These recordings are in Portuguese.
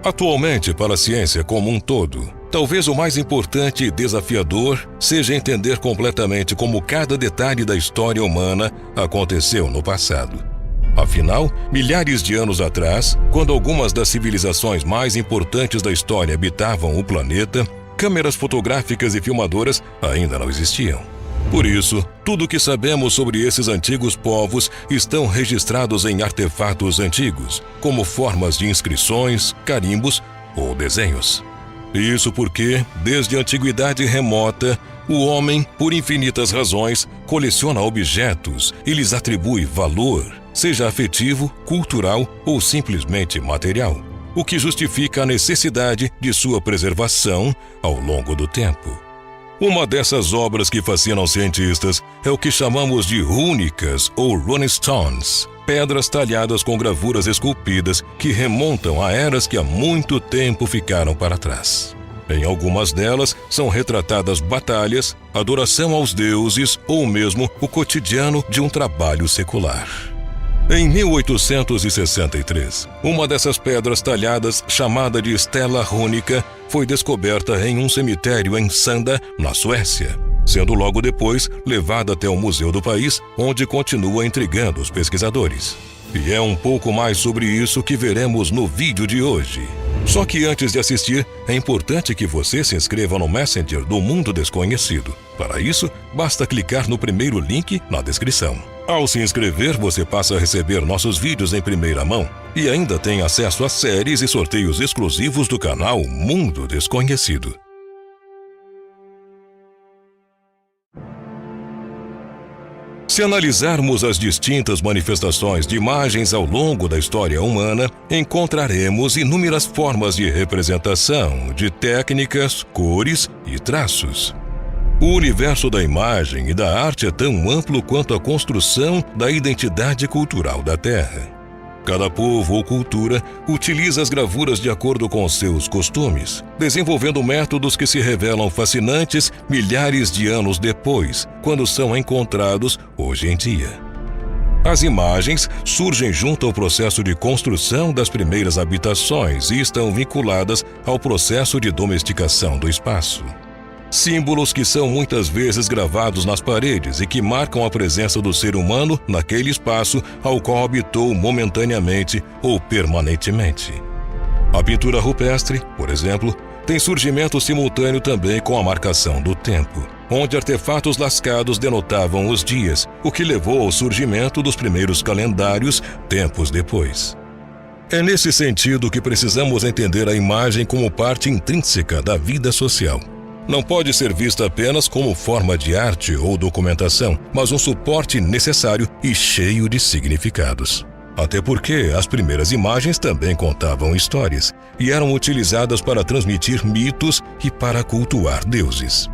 Atualmente, para a ciência como um todo, talvez o mais importante e desafiador seja entender completamente como cada detalhe da história humana aconteceu no passado. Afinal, milhares de anos atrás, quando algumas das civilizações mais importantes da história habitavam o planeta, câmeras fotográficas e filmadoras ainda não existiam. Por isso, tudo o que sabemos sobre esses antigos povos estão registrados em artefatos antigos, como formas de inscrições, carimbos ou desenhos. Isso porque, desde a antiguidade remota, o homem, por infinitas razões, coleciona objetos e lhes atribui valor, seja afetivo, cultural ou simplesmente material, o que justifica a necessidade de sua preservação ao longo do tempo. Uma dessas obras que fascinam cientistas é o que chamamos de rúnicas ou runestones, pedras talhadas com gravuras esculpidas que remontam a eras que há muito tempo ficaram para trás. Em algumas delas são retratadas batalhas, adoração aos deuses ou mesmo o cotidiano de um trabalho secular. Em 1863, uma dessas pedras talhadas, chamada de Estela Rúnica, foi descoberta em um cemitério em Sanda, na Suécia, sendo logo depois levada até o museu do país, onde continua intrigando os pesquisadores. E é um pouco mais sobre isso que veremos no vídeo de hoje. Só que antes de assistir, é importante que você se inscreva no Messenger do Mundo Desconhecido. Para isso, basta clicar no primeiro link na descrição. Ao se inscrever, você passa a receber nossos vídeos em primeira mão e ainda tem acesso a séries e sorteios exclusivos do canal Mundo Desconhecido. Se analisarmos as distintas manifestações de imagens ao longo da história humana, encontraremos inúmeras formas de representação, de técnicas, cores e traços. O universo da imagem e da arte é tão amplo quanto a construção da identidade cultural da Terra. Cada povo ou cultura utiliza as gravuras de acordo com seus costumes, desenvolvendo métodos que se revelam fascinantes milhares de anos depois, quando são encontrados hoje em dia. As imagens surgem junto ao processo de construção das primeiras habitações e estão vinculadas ao processo de domesticação do espaço. Símbolos que são muitas vezes gravados nas paredes e que marcam a presença do ser humano naquele espaço ao qual habitou momentaneamente ou permanentemente. A pintura rupestre, por exemplo, tem surgimento simultâneo também com a marcação do tempo, onde artefatos lascados denotavam os dias, o que levou ao surgimento dos primeiros calendários tempos depois. É nesse sentido que precisamos entender a imagem como parte intrínseca da vida social. Não pode ser vista apenas como forma de arte ou documentação, mas um suporte necessário e cheio de significados. Até porque as primeiras imagens também contavam histórias e eram utilizadas para transmitir mitos e para cultuar deuses.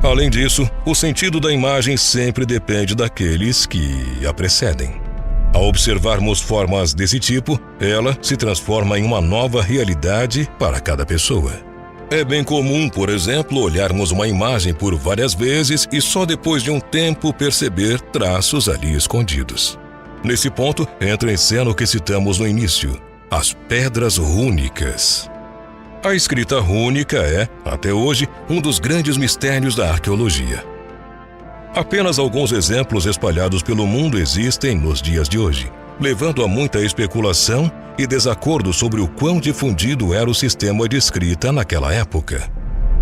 Além disso, o sentido da imagem sempre depende daqueles que a precedem. Ao observarmos formas desse tipo, ela se transforma em uma nova realidade para cada pessoa. É bem comum, por exemplo, olharmos uma imagem por várias vezes e só depois de um tempo perceber traços ali escondidos. Nesse ponto, entra em cena o que citamos no início, as pedras rúnicas. A escrita rúnica é, até hoje, um dos grandes mistérios da arqueologia. Apenas alguns exemplos espalhados pelo mundo existem nos dias de hoje, levando a muita especulação e desacordo sobre o quão difundido era o sistema de escrita naquela época.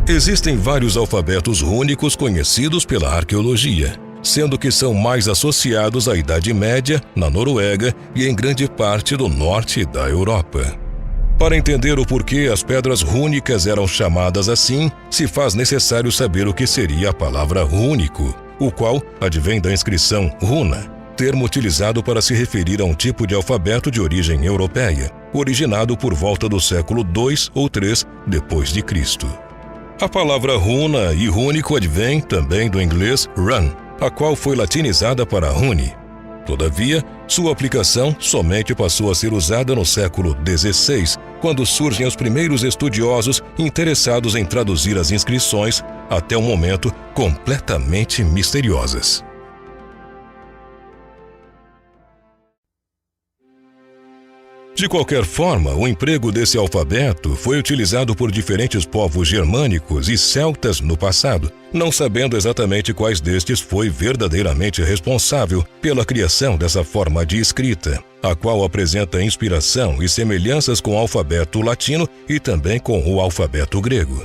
Existem vários alfabetos rúnicos conhecidos pela arqueologia, sendo que são mais associados à Idade Média, na Noruega e em grande parte do norte da Europa. Para entender o porquê as pedras rúnicas eram chamadas assim, se faz necessário saber o que seria a palavra rúnico, o qual advém da inscrição runa, termo utilizado para se referir a um tipo de alfabeto de origem europeia, originado por volta do século II ou III depois de Cristo. A palavra runa e rúnico advém também do inglês run, a qual foi latinizada para rune. Todavia, sua aplicação somente passou a ser usada no século XVI, quando surgem os primeiros estudiosos interessados em traduzir as inscrições, até um momento completamente misteriosas. De qualquer forma, o emprego desse alfabeto foi utilizado por diferentes povos germânicos e celtas no passado, não sabendo exatamente quais destes foi verdadeiramente responsável pela criação dessa forma de escrita, a qual apresenta inspiração e semelhanças com o alfabeto latino e também com o alfabeto grego.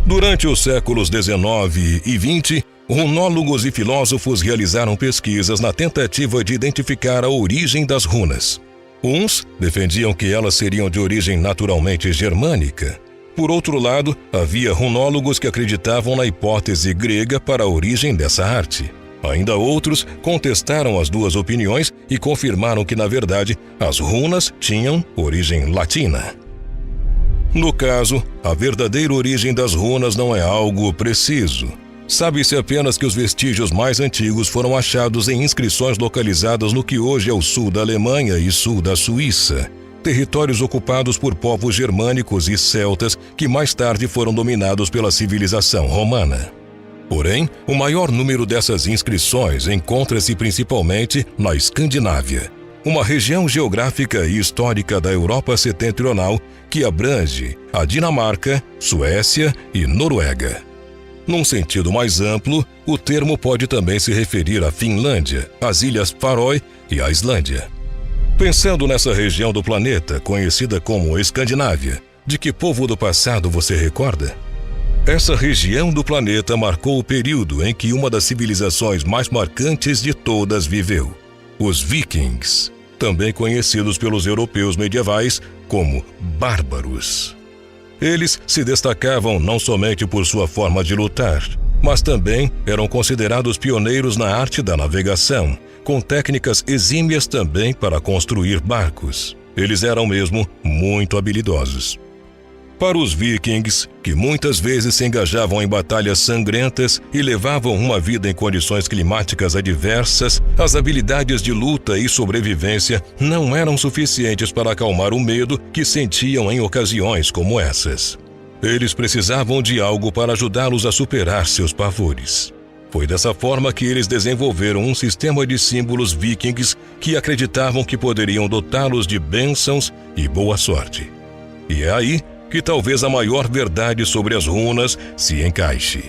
Durante os séculos XIX e XX, runólogos e filósofos realizaram pesquisas na tentativa de identificar a origem das runas. Uns defendiam que elas seriam de origem naturalmente germânica. Por outro lado, havia runólogos que acreditavam na hipótese grega para a origem dessa arte. Ainda outros contestaram as duas opiniões e confirmaram que, na verdade, as runas tinham origem latina. No caso, a verdadeira origem das runas não é algo preciso. Sabe-se apenas que os vestígios mais antigos foram achados em inscrições localizadas no que hoje é o sul da Alemanha e sul da Suíça, territórios ocupados por povos germânicos e celtas que mais tarde foram dominados pela civilização romana. Porém, o maior número dessas inscrições encontra-se principalmente na Escandinávia, uma região geográfica e histórica da Europa setentrional que abrange a Dinamarca, Suécia e Noruega. Num sentido mais amplo, o termo pode também se referir à Finlândia, às Ilhas Faroe e à Islândia. Pensando nessa região do planeta, conhecida como Escandinávia, de que povo do passado você recorda? Essa região do planeta marcou o período em que uma das civilizações mais marcantes de todas viveu, os Vikings, também conhecidos pelos europeus medievais como bárbaros. Eles se destacavam não somente por sua forma de lutar, mas também eram considerados pioneiros na arte da navegação, com técnicas exímias também para construir barcos. Eles eram mesmo muito habilidosos. Para os vikings, que muitas vezes se engajavam em batalhas sangrentas e levavam uma vida em condições climáticas adversas, as habilidades de luta e sobrevivência não eram suficientes para acalmar o medo que sentiam em ocasiões como essas. Eles precisavam de algo para ajudá-los a superar seus pavores. Foi dessa forma que eles desenvolveram um sistema de símbolos vikings que acreditavam que poderiam dotá-los de bênçãos e boa sorte. E é aí que talvez a maior verdade sobre as runas se encaixe.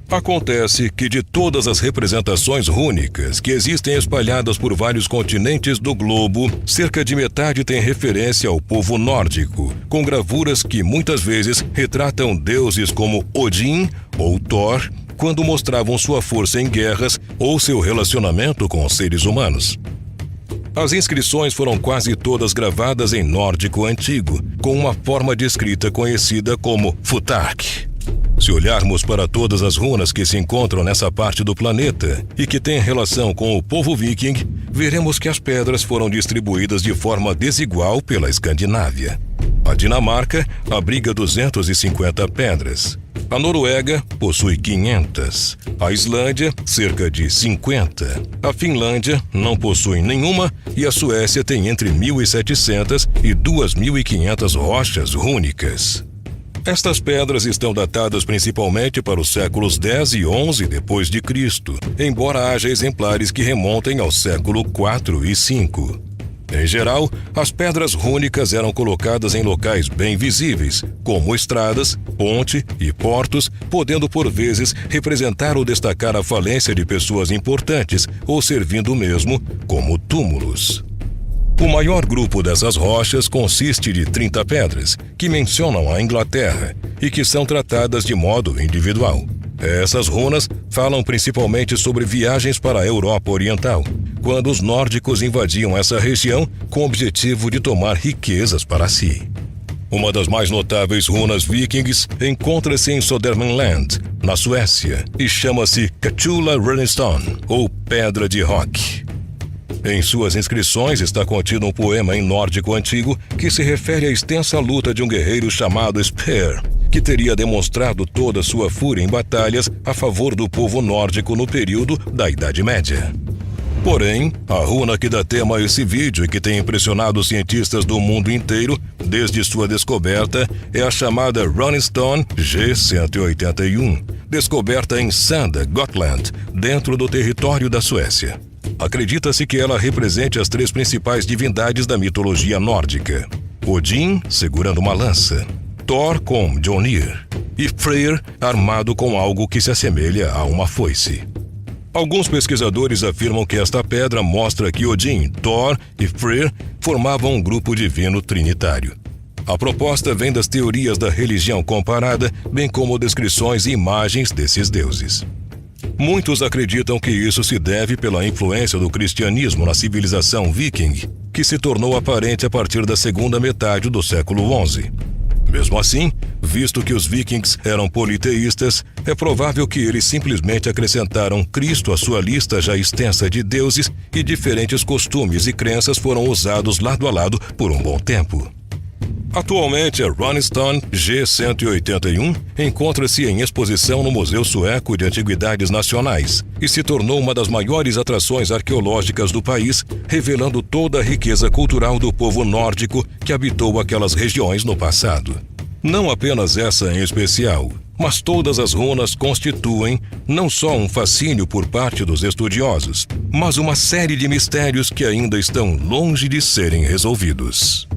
Acontece que de todas as representações rúnicas que existem espalhadas por vários continentes do globo, cerca de metade tem referência ao povo nórdico, com gravuras que muitas vezes retratam deuses como Odin ou Thor, quando mostravam sua força em guerras ou seu relacionamento com os seres humanos. As inscrições foram quase todas gravadas em nórdico antigo, com uma forma de escrita conhecida como futark. Se olharmos para todas as runas que se encontram nessa parte do planeta e que têm relação com o povo viking, veremos que as pedras foram distribuídas de forma desigual pela Escandinávia. A Dinamarca abriga 250 pedras. A Noruega possui 500. A Islândia, cerca de 50. A Finlândia não possui nenhuma e a Suécia tem entre 1.700 e 2.500 rochas rúnicas. Estas pedras estão datadas principalmente para os séculos 10 e 11 depois de Cristo, embora haja exemplares que remontem ao século 4 e 5. Em geral, as pedras rúnicas eram colocadas em locais bem visíveis, como estradas, ponte e portos, podendo por vezes representar ou destacar a falência de pessoas importantes ou servindo mesmo como túmulos. O maior grupo dessas rochas consiste de 30 pedras, que mencionam a Inglaterra e que são tratadas de modo individual. Essas runas falam principalmente sobre viagens para a Europa Oriental, quando os nórdicos invadiam essa região com o objetivo de tomar riquezas para si. Uma das mais notáveis runas vikings encontra-se em Södermanland, na Suécia, e chama-se Katulla Runestone, ou Pedra de Rock. Em suas inscrições está contido um poema em nórdico antigo que se refere à extensa luta de um guerreiro chamado Spear, que teria demonstrado toda sua fúria em batalhas a favor do povo nórdico no período da Idade Média. Porém, a runa que dá tema a esse vídeo e que tem impressionado os cientistas do mundo inteiro desde sua descoberta é a chamada Runestone G181, descoberta em Sanda, Gotland, dentro do território da Suécia. Acredita-se que ela represente as 3 principais divindades da mitologia nórdica: Odin segurando uma lança, Thor com Mjolnir e Freyr armado com algo que se assemelha a uma foice. Alguns pesquisadores afirmam que esta pedra mostra que Odin, Thor e Freyr formavam um grupo divino trinitário. A proposta vem das teorias da religião comparada, bem como descrições e imagens desses deuses. Muitos acreditam que isso se deve pela influência do cristianismo na civilização viking, que se tornou aparente a partir da segunda metade do século XI. Mesmo assim, visto que os vikings eram politeístas, é provável que eles simplesmente acrescentaram Cristo à sua lista já extensa de deuses e diferentes costumes e crenças foram usados lado a lado por um bom tempo. Atualmente, a Rolling Stone G181 encontra-se em exposição no Museu Sueco de Antiguidades Nacionais e se tornou uma das maiores atrações arqueológicas do país, revelando toda a riqueza cultural do povo nórdico que habitou aquelas regiões no passado. Não apenas essa em especial, mas todas as runas constituem não só um fascínio por parte dos estudiosos, mas uma série de mistérios que ainda estão longe de serem resolvidos.